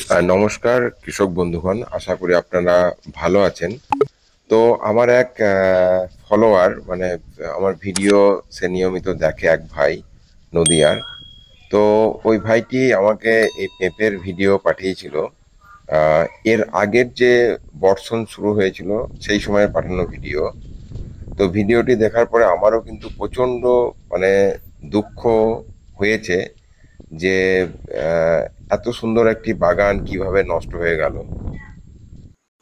নমস্কার কৃষক বন্ধুগণ, আশা করি আপনারা ভালো আছেন। তো আমার এক ফলোয়ার আমার ভিডিও সে নিয়মিত দেখে, এক ভাই নদিয়ার। তো ওই ভাইটি আমাকে এই পেঁপের ভিডিও পাঠিয়েছিল। আহ, এর আগের যে বর্ষণ শুরু হয়েছিল সেই সময় পাঠানো ভিডিও। তো ভিডিওটি দেখার পরে আমারও কিন্তু প্রচন্ড মানে দুঃখ হয়েছে যে আহ, এত সুন্দর একটি বাগান কিভাবে নষ্ট হয়ে গেল।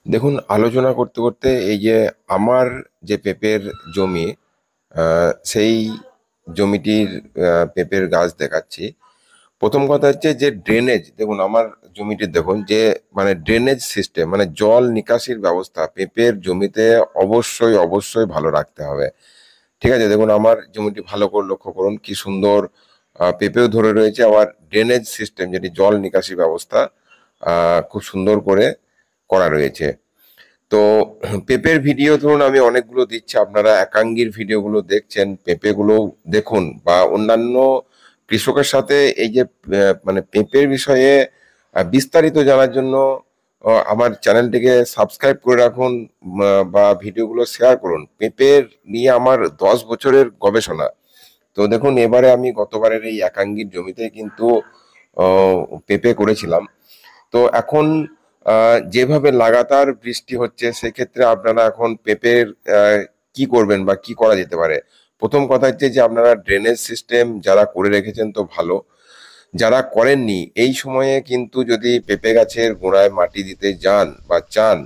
দেখুন, আলোচনা করতে করতে এই যে আমার যে পেঁপের জমি, সেই জমিটির পেঁপের গাছ দেখাচ্ছি। প্রথম কথা হচ্ছে যে ড্রেনেজ, দেখুন আমার জমিটি দেখুন যে ড্রেনেজ সিস্টেম, জল নিকাশির ব্যবস্থা পেঁপের জমিতে অবশ্যই অবশ্যই ভালো রাখতে হবে। ঠিক আছে, দেখুন আমার জমিটি ভালো করে লক্ষ্য করুন, কি সুন্দর পেঁপেও ধরে রয়েছে। আবার ড্রেনেজ সিস্টেম, যেটি জল নিকাশি ব্যবস্থা, খুব সুন্দর করে করা রয়েছে। তো পেঁপের ভিডিও ধরুন আমি অনেকগুলো দিচ্ছি, আপনারা একাঙ্গির ভিডিওগুলো দেখছেন, পেঁপেগুলো দেখুন। বা অন্যান্য কৃষকের সাথে এই যে পেঁপের বিষয়ে বিস্তারিত জানার জন্য আমার চ্যানেলটিকে সাবস্ক্রাইব করে রাখুন। বা ভিডিওগুলো শেয়ার করুন। পেঁপের নিয়ে আমার 10 বছরের গবেষণা। তো দেখুন, এবারে আমি গতবারের এই একাঙ্গির জমিতে কিন্তু পেঁপে করেছিলাম। তো এখন যেভাবে লাগাতার বৃষ্টি হচ্ছে, সেক্ষেত্রে আপনারা এখন পেঁপের কি করবেন বা কি করা যেতে পারে। প্রথম কথা হচ্ছে যে আপনারা ড্রেনেজ সিস্টেম যারা করে রেখেছেন তো ভালো, যারা করেননি এই সময়ে কিন্তু যদি পেঁপে গাছের গোড়ায় মাটি দিতে যান বা চান,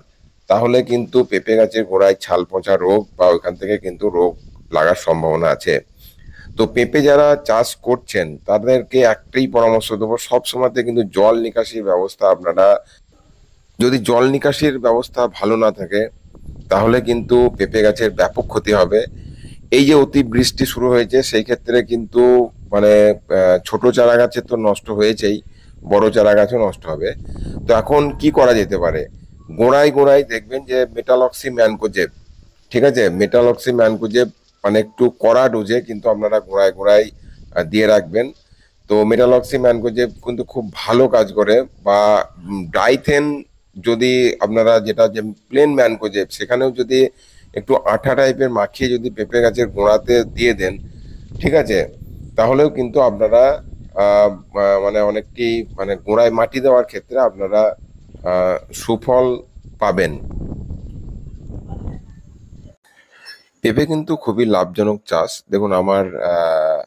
তাহলে কিন্তু পেঁপে গাছের গোড়ায় ছাল পচা রোগ বা ওইখান থেকে কিন্তু রোগ লাগার সম্ভাবনা আছে। তো পেঁপে যারা চাষ করছেন তাদেরকে একটাই পরামর্শ দেবো, সব সময়তে কিন্তু জল নিকাশির ব্যবস্থা আপনারা, যদি জল নিকাশির ব্যবস্থা ভালো না থাকে তাহলে কিন্তু পেঁপে গাছের ব্যাপক ক্ষতি হবে। এই যে অতিবৃষ্টি শুরু হয়েছে সেই ক্ষেত্রে কিন্তু মানে ছোট চারা গাছের তো নষ্ট হয়েছেই, বড় চারা গাছও নষ্ট হবে। তো এখন কি করা যেতে পারে, গোড়ায় গোড়ায় দেখবেন যে মেটালক্সি ম্যানকোজেব, ঠিক আছে, মেটালক্সি ম্যানকোজেব একটু কড়া ডোজে কিন্তু আপনারা গোড়ায় গোড়ায় দিয়ে রাখবেন। তো মেটালক্সি ম্যানকোজেব কিন্তু খুব ভালো কাজ করে। বা ডাইথেন, যদি আপনারা যেটা যে প্লেন ম্যানকোজেব, সেখানেও যদি একটু আঠা টাইপের মাখিয়ে যদি পেঁপে গাছের গোড়াতে দিয়ে দেন, ঠিক আছে, তাহলেও কিন্তু আপনারা আহ, অনেকটি গোড়ায় মাটি দেওয়ার ক্ষেত্রে আপনারা সুফল পাবেন। পেঁপে কিন্তু খুবই লাভজনক চাষ। দেখুন আমার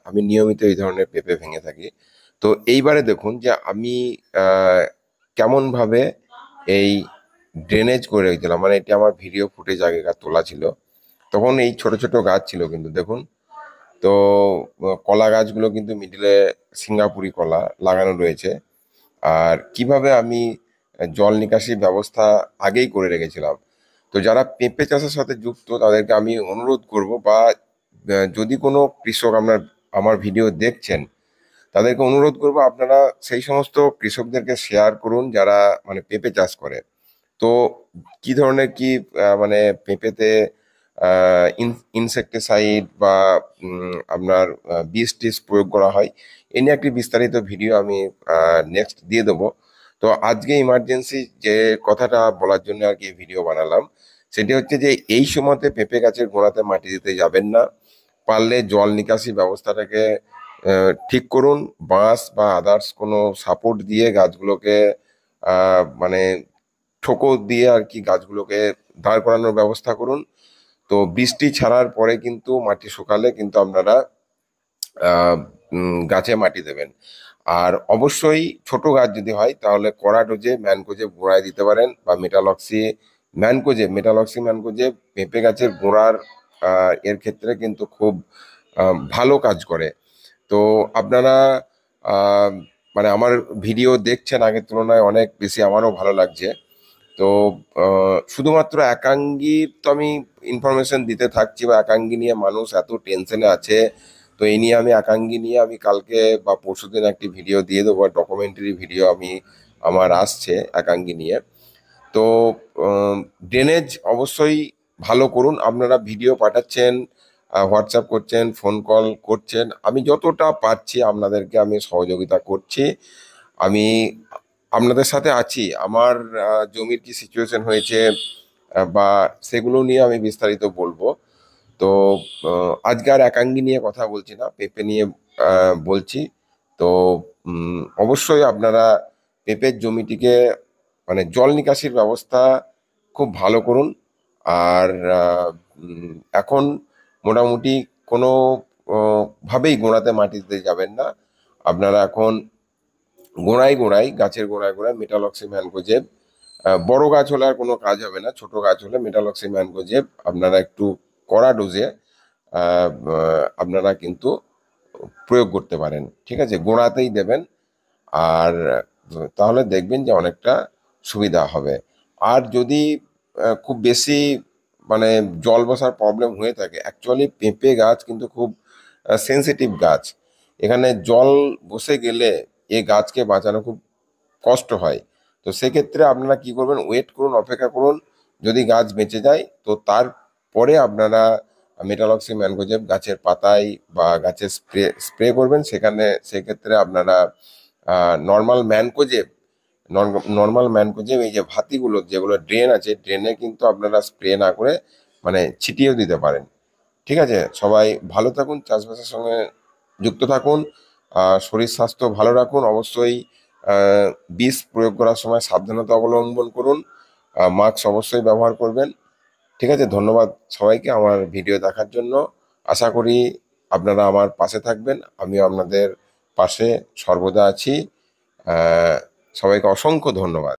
আমি নিয়মিত এই ধরনের পেঁপে ভেঙে থাকি। তো এইবারে দেখুন যে আমি কেমন ভাবে এই ড্রেনেজ করে রেখেছিলাম, এটি আমার ভিডিও ফুটেজ আগেকার তোলা ছিল। তখন এই ছোট ছোট গাছ ছিল কিন্তু দেখুন। তো কলা গাছগুলো কিন্তু মিডিলে সিঙ্গাপুরি কলা লাগানো রয়েছে। আর কিভাবে আমি জল নিকাশি ব্যবস্থা আগেই করে রেখেছিলাম। তো যারা পেঁপে চাষের সাথে যুক্ত তাদেরকে আমি অনুরোধ করব, বা যদি কোনো কৃষক আমার ভিডিও দেখছেন তাদেরকে অনুরোধ করব, আপনারা সেই সমস্ত কৃষকদেরকে শেয়ার করুন যারা পেঁপে চাষ করে। তো কি ধরনের কি পেঁপেতে ইনসেক্টিসাইড বা আপনার বিষ টিষ প্রয়োগ করা হয়, এ নিয়ে একটি বিস্তারিত ভিডিও আমি নেক্সট দিয়ে দেবো। তো আজকে ইমার্জেন্সি যে কথাটা বলার জন্য আর কি ভিডিও বানালাম, সেটি হচ্ছে যে এই সময়তে পেঁপে গাছের গোড়াতে মাটি দিতে যাবেন না। পারলে জল নিকাশি ব্যবস্থাটাকে ঠিক করুন। বাঁশ বা আদার্স কোনো সাপোর্ট দিয়ে গাছগুলোকে মানে ঠোকর দিয়ে আর কি গাছগুলোকে দাঁড় করানোর ব্যবস্থা করুন। তো বৃষ্টি ছাড়ার পরে কিন্তু মাটি শুকালে কিন্তু আপনারা গাছে মাটি দেবেন। আর অবশ্যই ছোট গাছ যদি হয় তাহলে কড়া ডোজে ম্যানকোজেব গোড়ায় দিতে পারেন, বা মেটালক্সি ম্যানকোজেব পেঁপে গাছের গোড়ার এর ক্ষেত্রে কিন্তু খুব ভালো কাজ করে। তো আপনারা আহ, আমার ভিডিও দেখছেন আগের তুলনায় অনেক বেশি, আমারও ভালো লাগছে। তো শুধুমাত্র একাঙ্গী তো আমি ইনফরমেশন দিতে থাকছি, বা একাঙ্গী নিয়ে মানুষ এত টেনশনে আছে। তো এই নিয়ে আমি একাঙ্গী নিয়ে আমি কালকে বা পরশুদিন একটি ভিডিও দিয়ে দেবো, ডকুমেন্টারি ভিডিও আমার আসছে একাঙ্গী নিয়ে। তো ড্রেনেজ অবশ্যই ভালো করুন। আপনারা ভিডিও পাঠাচ্ছেন, হোয়াটসঅ্যাপ করছেন, ফোন কল করছেন, আমি যতটা পারছি আপনাদেরকে আমি সহযোগিতা করছি। আমি আপনাদের সাথে আছি। আমার জমির কি সিচুয়েশন হয়েছে বা সেগুলো নিয়ে আমি বিস্তারিত বলবো। তো আজকে আর একাঙ্গী নিয়ে কথা বলছি না, পেঁপে নিয়ে বলছি। তো অবশ্যই আপনারা পেঁপের জমিটিকে মানে জল নিকাশির ব্যবস্থা খুব ভালো করুন। আর আহ, এখন মোটামুটি কোনো ভাবেই গোড়াতে মাটি দিতে যাবেন না। আপনারা এখন গোড়ায় গোড়ায়, গাছের গোড়ায় গোড়ায় মেটালক্সি ম্যানকোজেব, বড় গাছ হলে আর কোনো কাজ হবে না, ছোট গাছ হলে মেটালক্সি ম্যানকোজেব আপনারা একটু কড়া ডোজে আপনারা কিন্তু প্রয়োগ করতে পারেন। ঠিক আছে, গোড়াতেই দেবেন। আর তাহলে দেখবেন যে অনেকটা সুবিধা হবে। আর যদি খুব বেশি মানে জল বসার প্রবলেম হয়ে থাকে, অ্যাকচুয়ালি পেঁপে গাছ কিন্তু খুব সেনসিটিভ গাছ। এখানে জল বসে গেলে এ গাছকে বাঁচানো খুব কষ্ট হয়। তো সেক্ষেত্রে আপনারা কি করবেন, ওয়েট করুন, অপেক্ষা করুন। যদি গাছ বেঁচে যায় তো তারপরে আপনারা মেটালক্সি ম্যানকোজেব গাছের পাতায় বা গাছের স্প্রে স্প্রে করবেন। সেখানে সেক্ষেত্রে আপনারা নর্মাল ম্যানকোজেব, নর্মাল ম্যানকোজেব এই যে ভাতিগুলো যেগুলো ড্রেন আছে, ড্রেনে কিন্তু আপনারা স্প্রে না করে মানে ছিটিয়েও দিতে পারেন। ঠিক আছে, সবাই ভালো থাকুন, চাষবাসের সঙ্গে যুক্ত থাকুন, শরীর স্বাস্থ্য ভালো রাখুন। অবশ্যই আহ, বিষ প্রয়োগ করার সময় সাবধানতা অবলম্বন করুন, মাস্ক অবশ্যই ব্যবহার করবেন। ঠিক আছে, ধন্যবাদ সবাইকে আমার ভিডিও দেখার জন্য। আশা করি আপনারা আমার পাশে থাকবেন, আমিও আপনাদের পাশে সর্বদা আছি। আহ, সবাইকে অসংখ্য ধন্যবাদ।